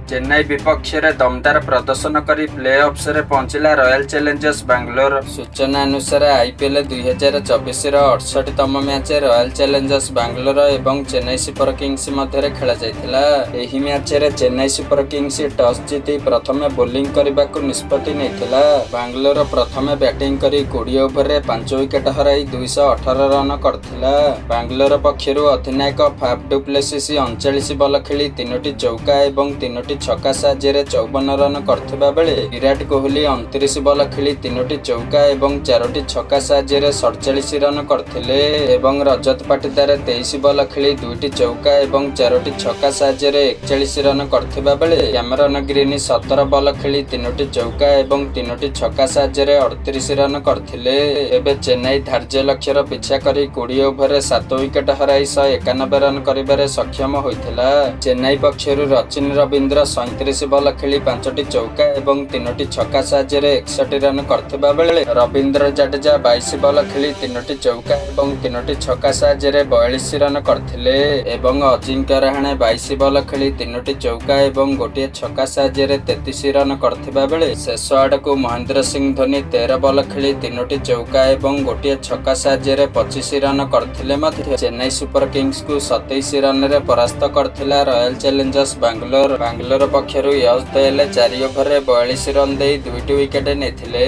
चेन्नई विपक्ष में दमदार प्रदर्शन कर प्ले ऑफ्स रे पहुंचला रॉयल चैलेंजर्स बैंगलोर। सूचना अनुसार आईपीएल 2024 68तम मैच रॉयल चैलेंजर्स बैंगलोर एवं चेन्नई सुपर किंग्स मध्य खेला जाइथिला। एही मैच रे चेन्नई सुपर किंग्स टॉस जीति प्रथम बोलिंग करने को निष्पत्ति नैथिला। बैंगलोर प्रथम बैटिंग करी 20 ओवर रे 5 विकेट हराई 218 रन करथिला। बैंगलोर पक्षरु अधिनायक फाफ डु प्लेसिस 39 बॉल खेली 3टी चौका एवं 3टी छक्का साहाय्य 54 रन करथिबा बेले विराट कोहली 29 बॉल खेली 3टी चौका एवं 4टी छक्का साहाय्य 47 रन करथिले एवं रजत पाटीदार 23 बॉल खेली 2टी चौका एवं 4टी छक्का साहाय्य 41 रन करथिबा बेले कैमरन ग्रीन 17 बॉल खेली 3टी चौका एवं 3टी छक्का साहाय्य 38 रन करथिले। एबे चेन्नई धार्य लक्ष्यर पिछा करी 20 ओवर रे 7 विकेट हराई 191 रन करिबारे सक्षम होइथिला। चेन्नई पक्षरु रचिन रविंद्र 37 बॉल खेली 5टी चौका एवं 3टी छक्का साहाय्य 61 रन करथिबा बेले रविंद्र जाडेजा 22 बॉल खेली 3टी चौका एवं 3टी छक्का साहाय्य 42 रन करथिले एवं अजिंक्य रहाणे 22 बॉल खेली 3टी चौका एवं गोटिए छक्का साहाय्य 33 रन करथिबा बेले शेष आडकू महेंद्र सिंह धोनी 13 बॉल खेली 3टी चौका एवं गोटिए छक्का साहाय्य 25 रन करथिले मध्य चेन्नई सुपर किंग्स को 27 रन रे परास्त करथिला रॉयल चैलेंजर्स बैंगलोर। बैंगलोर पक्षरु यश दयाल 4 ओवर रे 42 रन दे 2टी विकेट नेथिले।